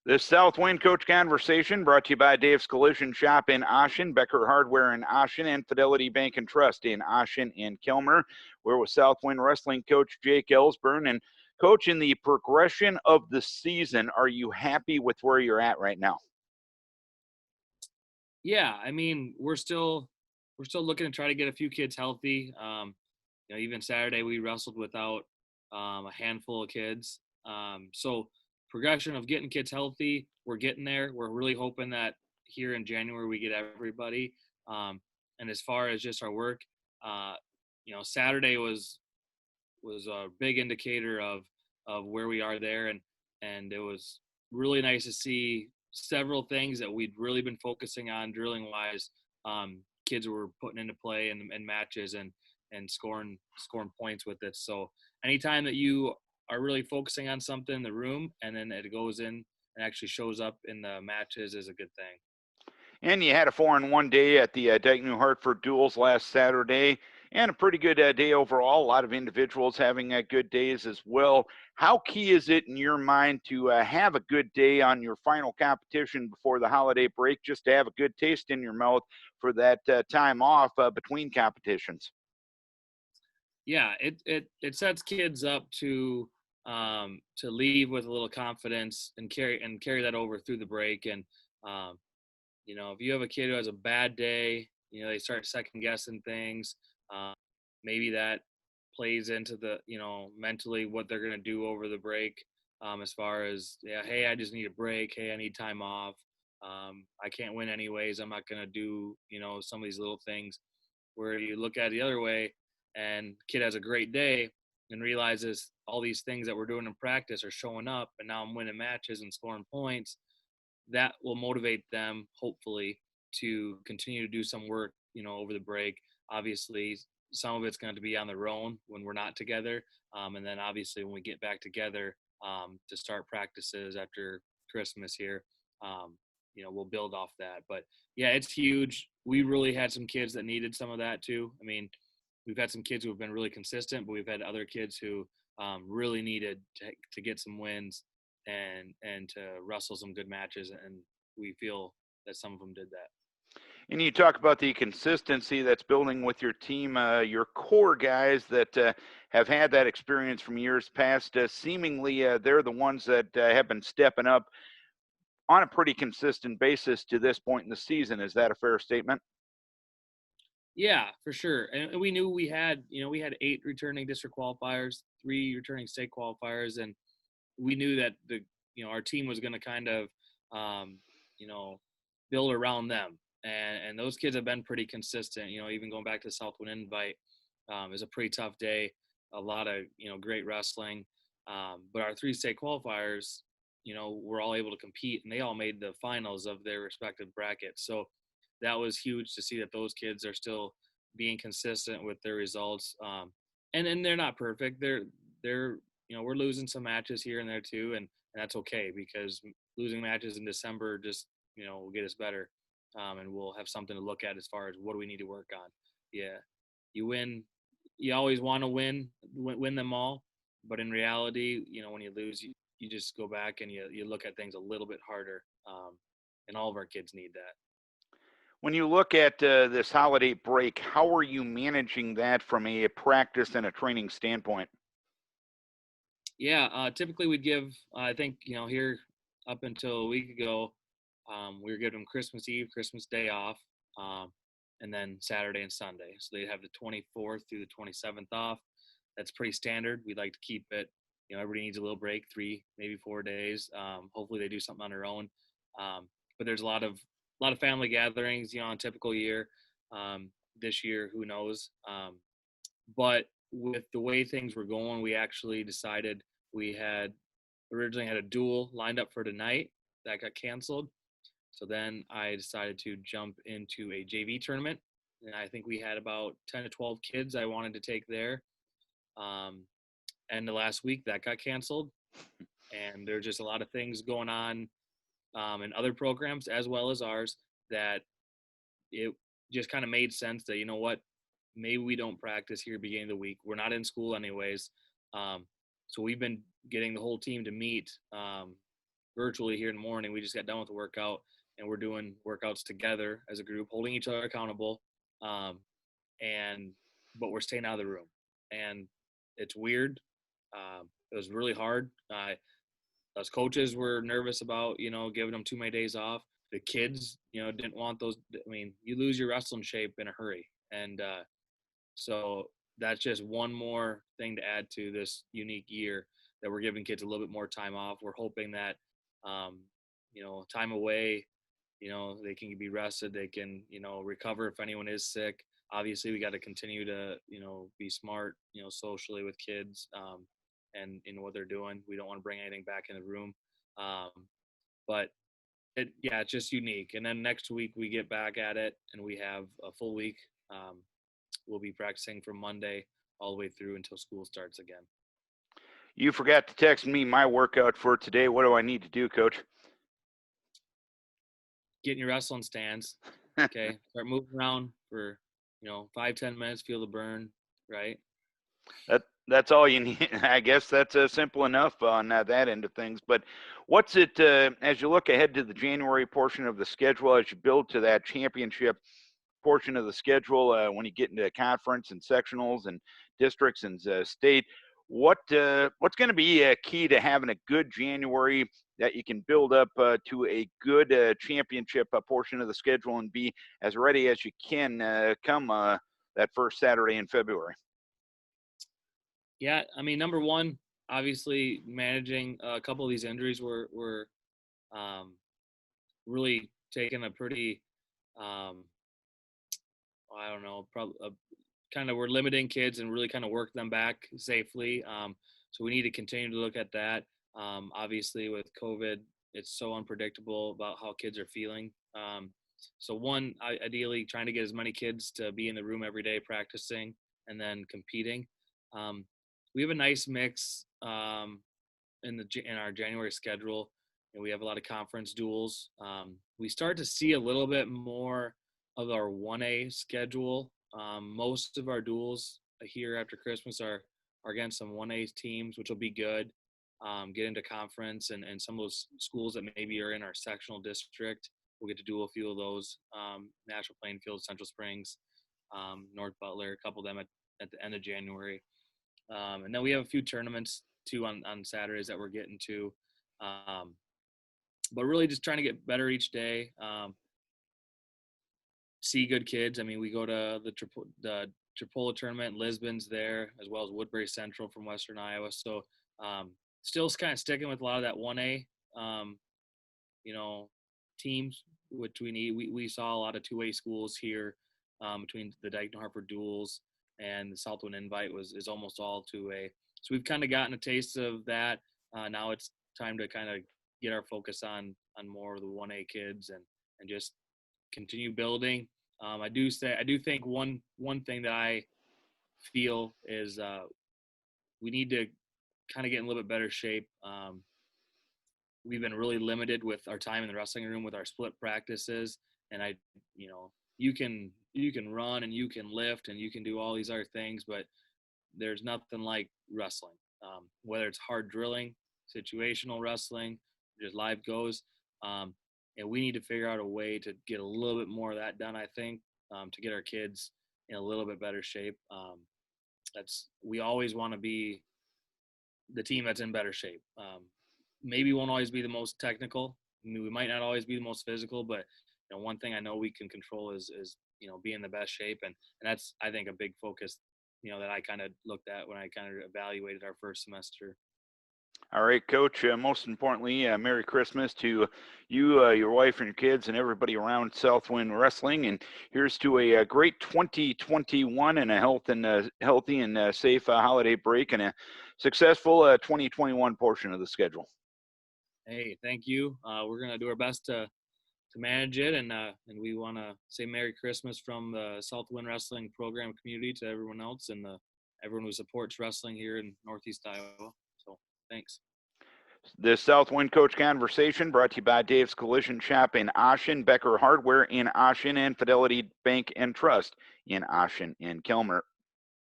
This South Winn Coach Conversation brought to you by Dave's Collision Shop in Ossian, Becker Hardware in Ossian, and Fidelity Bank and Trust in Ossian and Calmar. We're with South Winn Wrestling Coach Jake Elsbernd. And Coach, in the progression of the season, are you happy with where you're at right now? Yeah, I mean, we're still looking to try to get a few kids healthy. Even Saturday we wrestled without a handful of kids. So progression of getting kids healthy, we're getting there. We're really hoping that here in January we get everybody. And as far as just our work, Saturday was a big indicator of where we are there, and it was really nice to see several things that we'd really been focusing on drilling wise. Kids were putting into play in matches and scoring points with it. So anytime that you are really focusing on something in the room and then it goes in and actually shows up in the matches is a good thing. And you had a 4-1 day at the Dayton New Hartford Duels last Saturday, and a pretty good day overall. A lot of individuals having good days as well. How key is it in your mind to have a good day on your final competition before the holiday break, just to have a good taste in your mouth for that time off between competitions? Yeah, it sets kids up to leave with a little confidence and carry that over through the break. And if you have a kid who has a bad day, they start second guessing things. Maybe that plays into the mentally what they're gonna do over the break. As far as hey, I just need a break. Hey, I need time off. I can't win anyways. I'm not gonna do some of these little things. Where you look at it the other way, and kid has a great day and realizes all these things that we're doing in practice are showing up, and now I'm winning matches and scoring points. That will motivate them, hopefully, to continue to do some work, over the break. Obviously, some of it's going to be on their own when we're not together. And then obviously when we get back together to start practices after Christmas here, we'll build off that. But yeah, it's huge. We really had some kids that needed some of that too. I mean, we've had some kids who have been really consistent, but we've had other kids who really needed to get some wins and to wrestle some good matches. And we feel that some of them did that. And you talk about the consistency that's building with your team, your core guys that have had that experience from years past. Seemingly, they're the ones that have been stepping up on a pretty consistent basis to this point in the season. Is that a fair statement? Yeah, for sure. And we knew we had 8 returning district qualifiers, 3 returning state qualifiers, and we knew that our team was going to kind of, build around them. And those kids have been pretty consistent. Even going back to the South Winn Invite, it was a pretty tough day. A lot of great wrestling, but our 3 state qualifiers, were all able to compete, and they all made the finals of their respective brackets. So that was huge to see that those kids are still being consistent with their results. And they're not perfect. They're we're losing some matches here and there too, and that's okay because losing matches in December just will get us better. And we'll have something to look at as far as what do we need to work on. Yeah, you win. You always want to win them all, but in reality, when you lose, you just go back and you look at things a little bit harder. And all of our kids need that. When you look at this holiday break, how are you managing that from a practice and a training standpoint? Yeah, typically we'd give. I think here up until a week ago, we were giving them Christmas Eve, Christmas Day off, and then Saturday and Sunday. So they'd have the 24th through the 27th off. That's pretty standard. We'd like to keep it. Everybody needs a little break, 3, maybe 4 days. Hopefully they do something on their own. But there's a lot of family gatherings, on a typical year. This year, who knows? But with the way things were going, we actually decided we had originally had a duel lined up for tonight that got canceled. So then I decided to jump into a JV tournament, and I think we had about 10 to 12 kids I wanted to take there. And the last week that got canceled, and there's just a lot of things going on in other programs as well as ours that it just kind of made sense that, what, maybe we don't practice here beginning of the week. We're not in school anyways. So we've been getting the whole team to meet virtually here in the morning. We just got done with the workout, and we're doing workouts together as a group, holding each other accountable. But we're staying out of the room, and it's weird. It was really hard. Us coaches were nervous about, giving them too many days off. The kids, didn't want those. I mean, you lose your wrestling shape in a hurry. And so that's just one more thing to add to this unique year, that we're giving kids a little bit more time off. We're hoping that, time away, they can be rested. They can, recover if anyone is sick. Obviously, we got to continue to, be smart, socially with kids, and what they're doing. We don't want to bring anything back in the room. But it's just unique. And then next week we get back at it, and we have a full week. We'll be practicing from Monday all the way through until school starts again. You forgot to text me my workout for today. What do I need to do, Coach? Get in your wrestling stance. Okay. Start moving around for, 5-10 minutes, feel the burn, right? That's all you need. I guess that's simple enough on that end of things. But what's it, as you look ahead to the January portion of the schedule, as you build to that championship portion of the schedule, when you get into conference and sectionals and districts and state, what's going to be key to having a good January that you can build up to a good championship portion of the schedule and be as ready as you can come that first Saturday in February? Yeah, I mean, number one, obviously managing a couple of these injuries were really taking a pretty, I don't know, probably kind of, we're limiting kids and really kind of work them back safely. So we need to continue to look at that. Obviously with COVID, it's so unpredictable about how kids are feeling. So one, ideally trying to get as many kids to be in the room every day practicing and then competing. We have a nice mix in our January schedule, and we have a lot of conference duels. We start to see a little bit more of our 1A schedule. Most of our duels here after Christmas are against some 1A teams, which will be good. Get into conference and some of those schools that maybe are in our sectional district. We'll get to duel a few of those. National Plainfield, Central Springs, North Butler, a couple of them at the end of January. And then we have a few tournaments too on Saturdays that we're getting to. But really just trying to get better each day. See good kids. I mean, we go to the Tripola tournament, Lisbon's there, as well as Woodbury Central from Western Iowa. So still kind of sticking with a lot of that 1A, teams, which we need. We saw a lot of 2A schools here between the Dayton-Hartford duels and the Southwind Invite is almost all 2A. So we've kind of gotten a taste of that. Now it's time to kind of get our focus on more of the 1A kids and just continue building. I do think one thing that I feel is we need to kind of get in a little bit better shape. We've been really limited with our time in the wrestling room with our split practices, and you can run and you can lift and you can do all these other things, but there's nothing like wrestling. Whether it's hard drilling, situational wrestling, just live goes. And we need to figure out a way to get a little bit more of that done, I think, to get our kids in a little bit better shape. We always want to be the team that's in better shape. Maybe won't always be the most technical. I mean, we might not always be the most physical, but one thing I know we can control is be in the best shape, and that's, I think, a big focus that I kind of looked at when I kind of evaluated our first semester. All right, Coach. Most importantly, Merry Christmas to you, your wife, and your kids, and everybody around Southwind Wrestling. And here's to a great 2021 and a healthy and safe holiday break and a successful 2021 portion of the schedule. Hey, thank you. We're gonna do our best to manage it, and we want to say Merry Christmas from the Southwind Wrestling program community to everyone else and everyone who supports wrestling here in Northeast Iowa. So thanks. The Southwind Coach Conversation brought to you by Dave's Collision Shop in Ossian, Becker Hardware in Ossian, and Fidelity Bank and Trust in Ossian and Calmar.